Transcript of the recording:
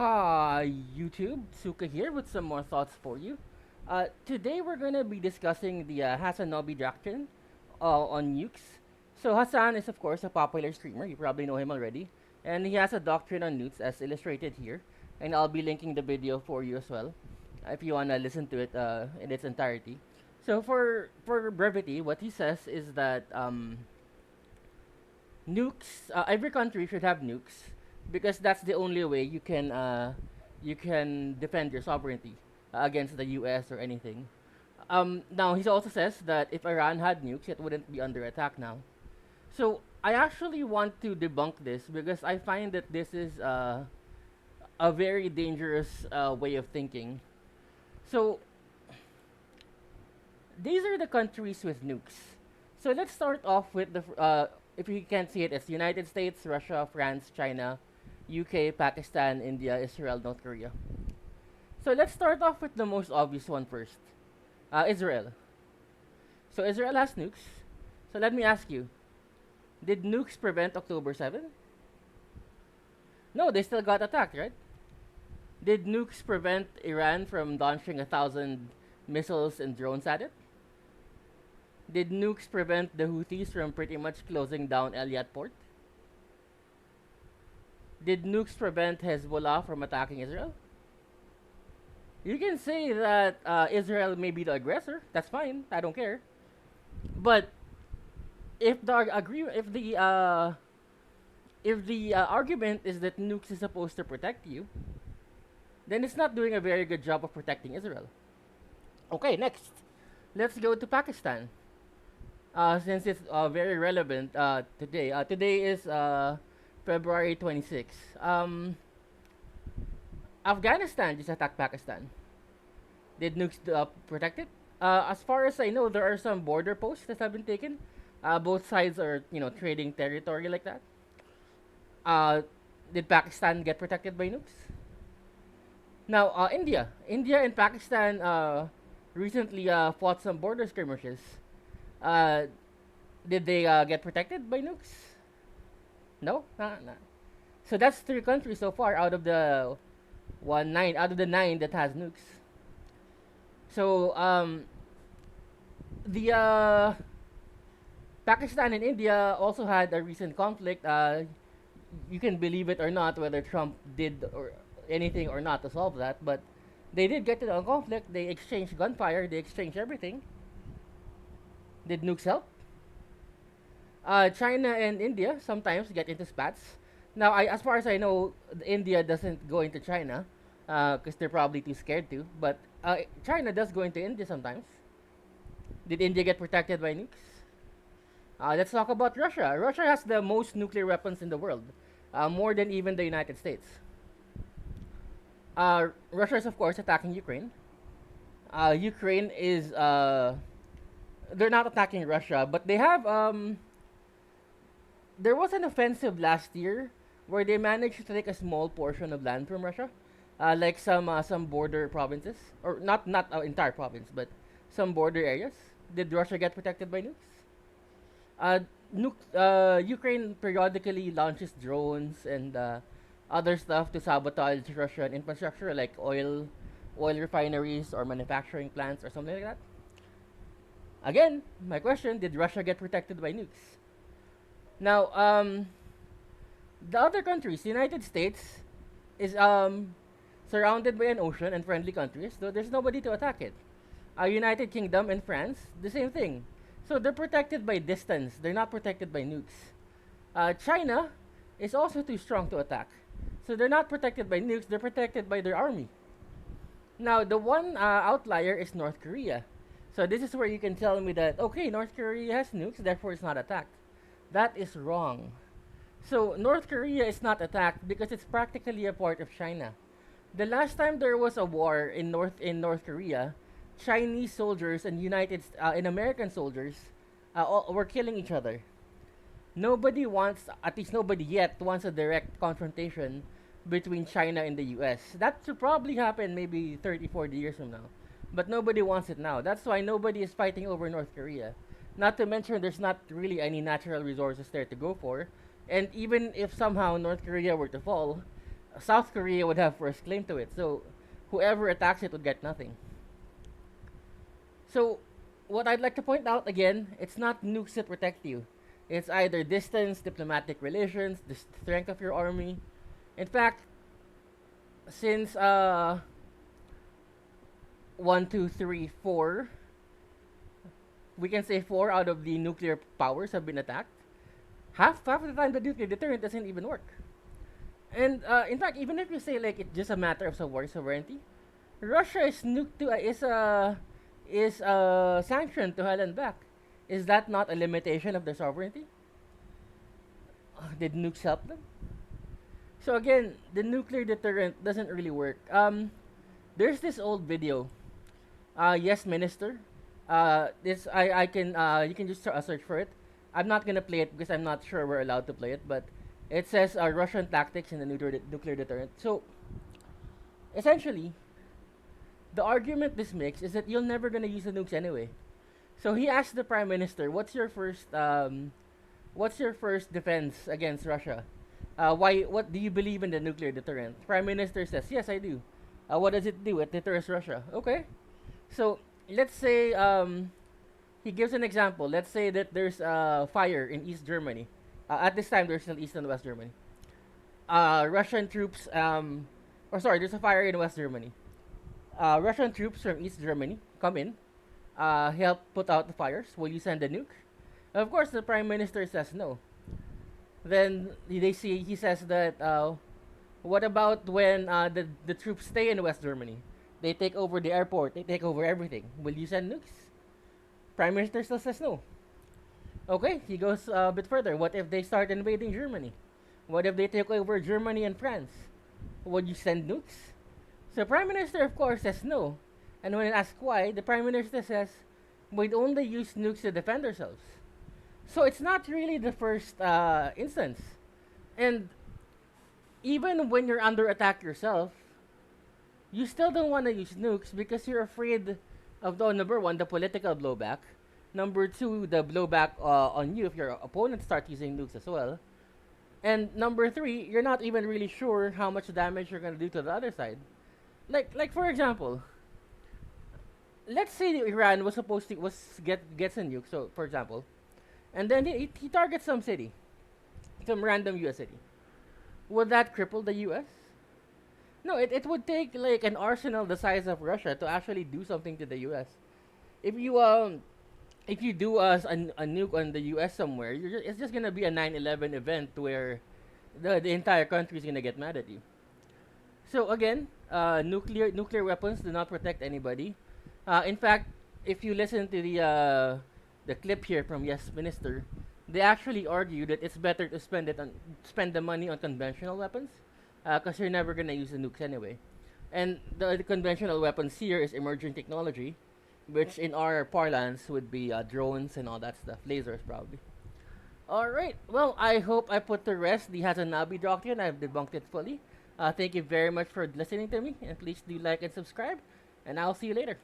Hi, YouTube. Suka here with some more thoughts for you. Today we're going to be discussing the Hasnabi Doctrine on nukes. So Hassan is of course a popular streamer. You probably know him already, and he has a doctrine on nukes as illustrated here. And I'll be linking the video for you as well, if you wanna listen to it in its entirety. So for brevity, what he says is that nukes. Every country should have nukes because that's the only way you can defend your sovereignty against the U.S. or anything. Now he also says that if Iran had nukes, it wouldn't be under attack now. So I actually want to debunk this because I find that this is a very dangerous way of thinking. So these are the countries with nukes. So let's start off with if you can't see it, it's United States, Russia, France, China, UK, Pakistan, India, Israel, North Korea. So let's start off with the most obvious one first, Israel. So Israel has nukes. So let me ask you, did nukes prevent October 7? No, they still got attacked, right? Did nukes prevent Iran from launching 1,000 missiles and drones at it? Did nukes prevent the Houthis from pretty much closing down Elyat port? Did nukes prevent Hezbollah from attacking Israel? You can say that Israel may be the aggressor. That's fine. I don't care. But if the argument is that nukes is supposed to protect you, then it's not doing a very good job of protecting Israel. Okay, next, let's go to Pakistan. Since it's very relevant today. Today is February 26th. Afghanistan just attacked Pakistan. Did nukes protect it? As far as I know, there are some border posts that have been taken. Both sides are, trading territory like that. Uh, did Pakistan get protected by nukes? Now, India and Pakistan recently fought some border skirmishes. Uh, did they get protected by nukes? No, nah. So that's three countries so far out of the out of the nine that has nukes. So the Pakistan and India also had a recent conflict. You can believe it or not, whether Trump did or anything or not to solve that, but they did get into a conflict. They exchanged gunfire. They exchanged everything. Did nukes help? China and India sometimes get into spats. Now, as far as I know, India doesn't go into China because they're probably too scared to. But China does go into India sometimes. Did India get protected by nukes? Let's talk about Russia. Russia has the most nuclear weapons in the world, more than even the United States. Russia is, of course, attacking Ukraine. Ukraine is. They're not attacking Russia, but they have there was an offensive last year where they managed to take a small portion of land from Russia, like some border provinces, or not entire province, but some border areas. Did Russia get protected by nukes? Ukraine periodically launches drones and other stuff to sabotage Russian infrastructure, like oil refineries or manufacturing plants or something like that. Again, my question: did Russia get protected by nukes? Now, the other countries, the United States, is surrounded by an ocean and friendly countries, though there's nobody to attack it. United Kingdom and France, the same thing. So they're protected by distance. They're not protected by nukes. China is also too strong to attack. So they're not protected by nukes. They're protected by their army. Now, the one outlier is North Korea. So this is where you can tell me that, okay, North Korea has nukes, therefore it's not attacked. That is wrong. So North Korea is not attacked because it's practically a part of China. The last time there was a war in North Korea, Chinese soldiers and and American soldiers were killing each other. Nobody wants, at least nobody yet, wants a direct confrontation between China and the US. That should probably happen maybe 30, 40 years from now. But nobody wants it now. That's why nobody is fighting over North Korea. Not to mention, there's not really any natural resources there to go for. And even if somehow North Korea were to fall, South Korea would have first claim to it. So whoever attacks it would get nothing. So what I'd like to point out again, it's not nukes that protect you. It's either distance, diplomatic relations, the strength of your army. In fact, since 1, 2, 3, 4, we can say 4 out of the nuclear powers have been attacked. Half of the time, the nuclear deterrent doesn't even work. And in fact, even if you say like it's just a matter of sovereignty, Russia is nuked to is sanctioned to hell and back. Is that not a limitation of their sovereignty? Did nukes help them? So again, the nuclear deterrent doesn't really work. There's this old video. Yes, Minister. This I can you can just search for it. I'm not gonna play it because I'm not sure we're allowed to play it, but it says Russian tactics in the nuclear deterrent. So essentially, the argument this makes is that you're never gonna use the nukes anyway. So he asked the prime minister, what's your first defense against Russia? Why? What do you believe in the nuclear deterrent?" Prime minister says, "Yes, I do." What does it do? It deters Russia. Okay. So let's say he gives an example. Let's say that there's a fire in East Germany. At this time, there's still East and West Germany. Russian troops, or sorry, there's a fire in West Germany. Russian troops from East Germany come in, help put out the fires. Will you send a nuke? Of course, the prime minister says no. Then he says that what about when the troops stay in West Germany? They take over the airport. They take over everything. Will you send nukes? Prime minister still says no. Okay, he goes a bit further. What if they start invading Germany? What if they take over Germany and France? Would you send nukes? So prime minister, of course, says no. And when asked why, the prime minister says, we'd only use nukes to defend ourselves. So it's not really the first instance. And even when you're under attack yourself, you still don't want to use nukes because you're afraid of number one, the political blowback. Number two, the blowback on you if your opponents start using nukes as well. And number three, you're not even really sure how much damage you're gonna do to the other side. Like for example, let's say Iran was supposed to gets a nuke. So for example, and then he targets some city, some random U.S. city. Would that cripple the U.S.? No, it would take like an arsenal the size of Russia to actually do something to the U.S. If you do a nuke on the U.S. somewhere, it's just gonna be a 9/11 event where the entire country is gonna get mad at you. So again, nuclear weapons do not protect anybody. In fact, if you listen to the clip here from Yes Minister, they actually argue that it's better to spend the money on conventional weapons, because you're never gonna use the nukes anyway. And the conventional weapons here is emerging technology, which in our parlance would be drones and all that stuff, lasers probably. All right. Well, I hope I put to rest the Hasnabi doctrine. I've debunked it fully. Thank you very much for listening to me, and please do like and subscribe. And I'll see you later.